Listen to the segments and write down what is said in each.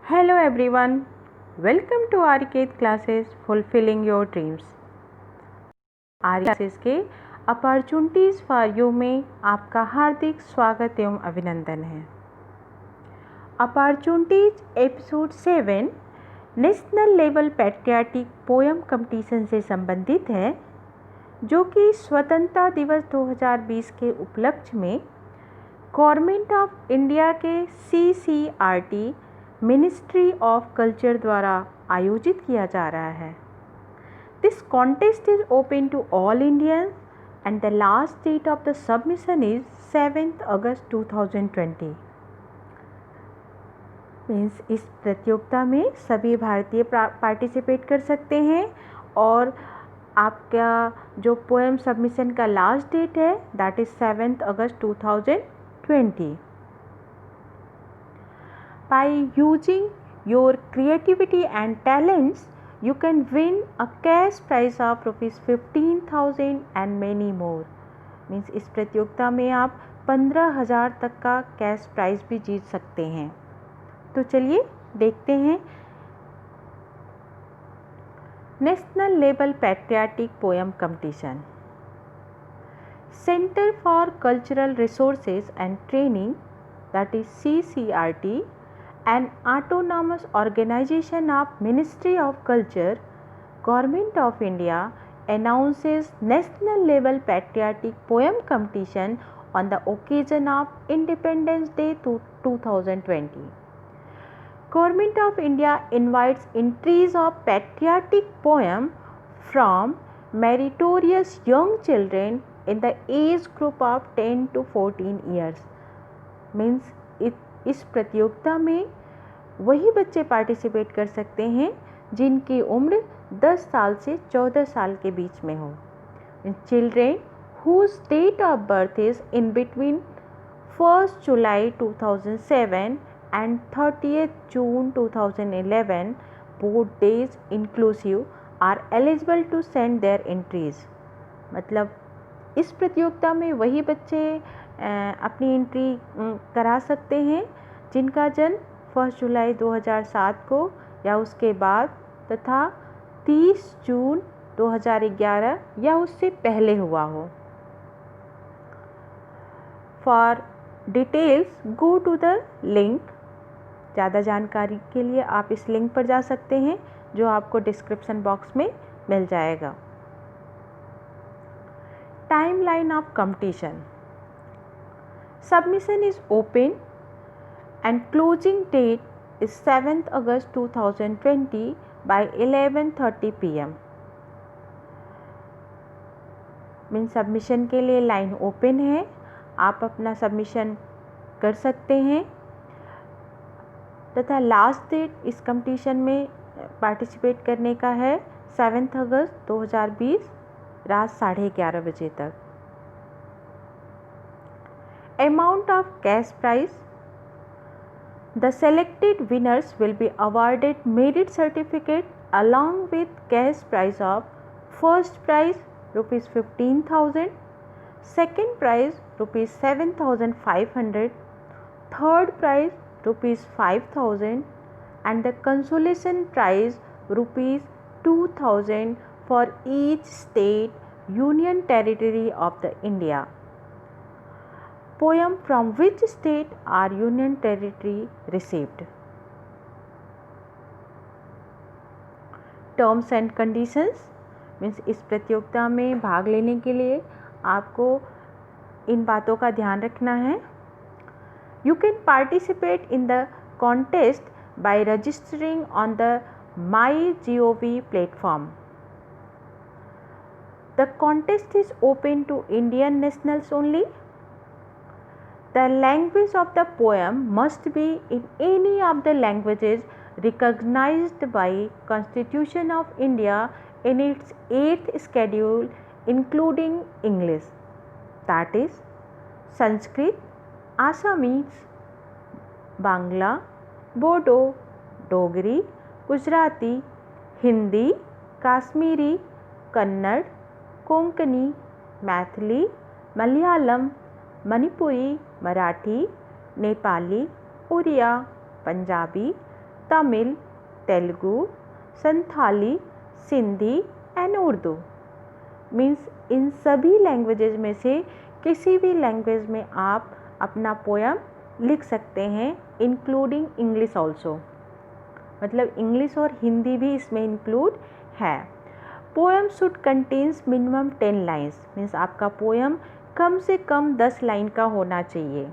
Hello everyone, welcome to Arikeet classes Fulfilling Your Dreams. Classes के opportunities for you में आपका हार्दिक स्वागत एवं अभिनंदन है। Opportunities episode 7 national level patriotic poem competition से संबंधित है, जो कि स्वतंत्रता दिवस 2020 के उपलक्ष्य में गवर्नमेंट ऑफ इंडिया के CCRT मिनिस्ट्री ऑफ कल्चर द्वारा आयोजित किया जा रहा है। This contest is open to all Indians and the last date of the submission is 7 August 2020। Means इस प्रतियोगिता में सभी भारतीय पार्टिसिपेट कर सकते हैं और आपका जो पोएम सबमिशन का लास्ट डेट है that is 7 August 2020। By using your creativity and talents, you can win a cash prize of ₹15,000 and many more. Means इस प्रतियोगिता में आप 15,000 तक का कैश प्राइज भी जीत सकते हैं। तो चलिए देखते हैं national level patriotic poem competition. Centre for cultural resources and training that is CCRT, an autonomous organization of Ministry of Culture, Government of India, announces national level patriotic poem competition on the occasion of Independence Day 2020. Government of India invites entries of patriotic poem from meritorious young children in the age group of 10 to 14 years. Means इस प्रतियोगिता में वही बच्चे participate कर सकते हैं जिनकी उम्र 10 साल से 14 साल के बीच में हो। Children whose date of birth is in between 1 July 2007 and 30 June 2011 both days inclusive are eligible to send their entries। मतलब इस प्रतियोगिता में वही बच्चे अपनी एंट्री करा सकते हैं जिनका जन्म 1 जुलाई 2007 को या उसके बाद तथा 30 जून 2011 या उससे पहले हुआ हो। For details go to the link. ज़्यादा जानकारी के लिए आप इस लिंक पर जा सकते हैं जो आपको डिस्क्रिप्शन बॉक्स में मिल जाएगा। Timeline of competition. Submission is open and closing date is 7th August 2020 by 11:30 PM. Mean submission के लिए लाइन ओपन है, आप अपना सबमिशन कर सकते हैं तथा लास्ट डेट इस कंपटीशन में पार्टिसिपेट करने का है 7 अगस्त 2020 रात 11:30 बजे तक। Amount of cash prize. The selected winners will be awarded merit certificate along with cash prize of first prize ₹15,000, second prize ₹7,500, third prize ₹5,000 and the consolation prize ₹2,000 for each state union territory of the India. Poem from which state are union territory received? Terms and conditions means इस प्रतियोगिता में भाग लेने के लिए आपको इन बातों का ध्यान रखना है। You can participate in the contest by registering on the MyGov platform. The contest is open to Indian nationals only. The language of the poem must be in any of the languages recognized by Constitution of India in its 8th schedule, including English, that is Sanskrit, Assamese, Bangla, Bodo, Dogri, Gujarati, Hindi, Kashmiri, Kannada, Konkani, Maithili, Malayalam, Manipuri, Marathi, Nepali, Oriya, Punjabi, Tamil, Telugu, Santhali, Sindhi and Urdu। Means इन सभी languages में से किसी भी language में आप अपना poem लिख सकते हैं, इंक्लूडिंग इंग्लिश ऑल्सो, मतलब इंग्लिश और हिंदी भी इसमें इंक्लूड है। Poem should contains minimum 10 lines, means आपका पोएम कम से कम 10 लाइन का होना चाहिए।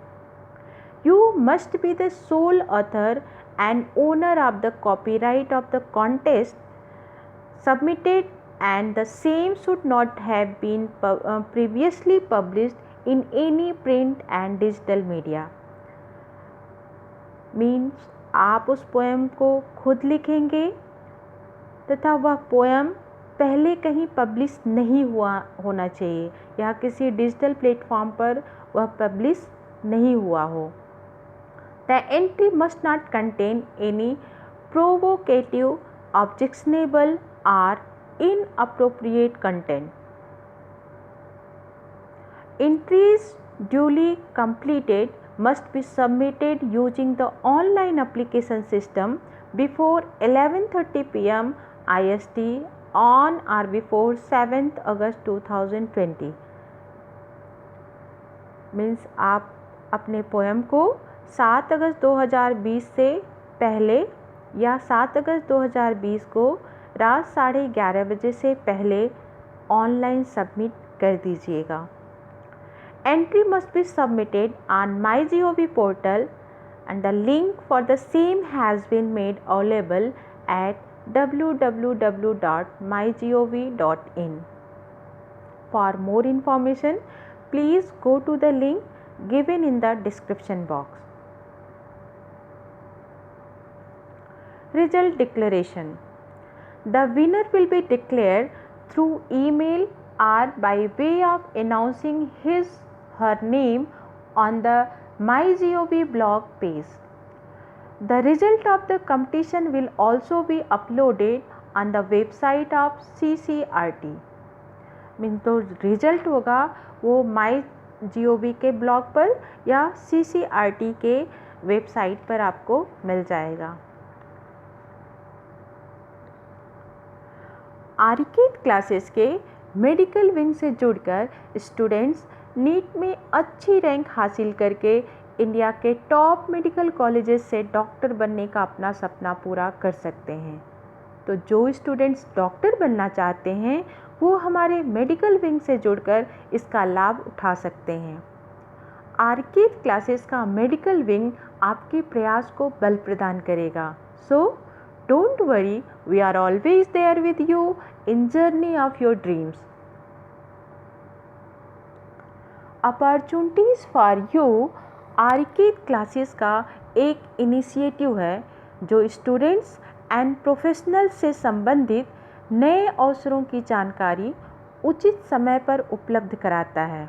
You must be the sole author and owner of the copyright of the contest submitted and the same should not have been previously published in any print and digital media। Means आप उस poem को खुद लिखेंगे तथा वह poem पहले कहीं publish नहीं होना चाहिए या किसी डिजिटल प्लेटफॉर्म पर वह पब्लिश नहीं हुआ हो। The entry must not contain any provocative, objectionable और inappropriate content। Entries duly completed must be submitted using the online application system before 11:30 p.m. IST on or before 7th August 2020। Means आप अपने poem को 7 August 2020 से पहले या 7 August 2020 को रात 11:30 बजे से पहले ऑनलाइन सबमिट कर दीजिएगा। Entry must be submitted on MyGov portal and the link for the same has been made available at www.mygov.in। For more information please go to the link given in the description box। Result declaration। The winner will be declared through email or by way of announcing her name on the MyGov blog page। The result of the competition will also be uploaded on the website of CCRT। Mean तो result होगा वो MyGov के blog पर या CCRT के website पर आपको मिल जाएगा। आर्किड क्लासेस के मेडिकल विंग से जुड़कर स्टूडेंट्स नीट में अच्छी रैंक हासिल करके इंडिया के टॉप मेडिकल कॉलेजेस से डॉक्टर बनने का अपना सपना पूरा कर सकते हैं। तो जो स्टूडेंट्स डॉक्टर बनना चाहते हैं वो हमारे मेडिकल विंग से जुड़कर इसका लाभ उठा सकते हैं। आर्किड क्लासेस का मेडिकल विंग आपके प्रयास को बल प्रदान करेगा। सो don't worry, we are always there with you in journey of your dreams। Opportunities for you orchid classes का एक इनिशिएटिव है जो स्टूडेंट्स एंड प्रोफेशनल्स से संबंधित नए अवसरों की जानकारी उचित समय पर उपलब्ध कराता है।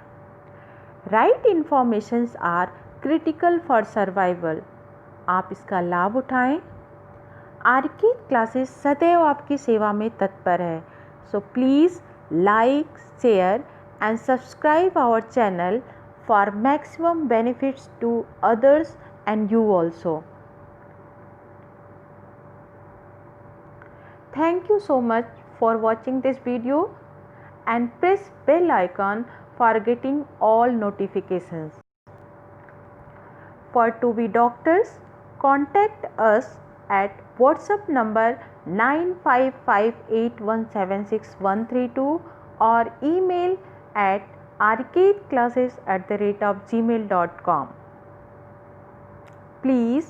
Right informations are critical for survival. आप इसका लाभ उठाएं। आर्किड क्लासेस सदैव आपकी सेवा में तत्पर है। So please like, share and subscribe our channel for maximum benefits to others and you also। Thank you so much for watching this video and press bell icon for getting all notifications. For to be doctors, contact us at WhatsApp number 9558176132 or email at arcadeclasses@gmail.com. Please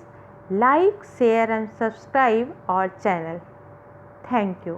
like, share and subscribe our channel. Thank you.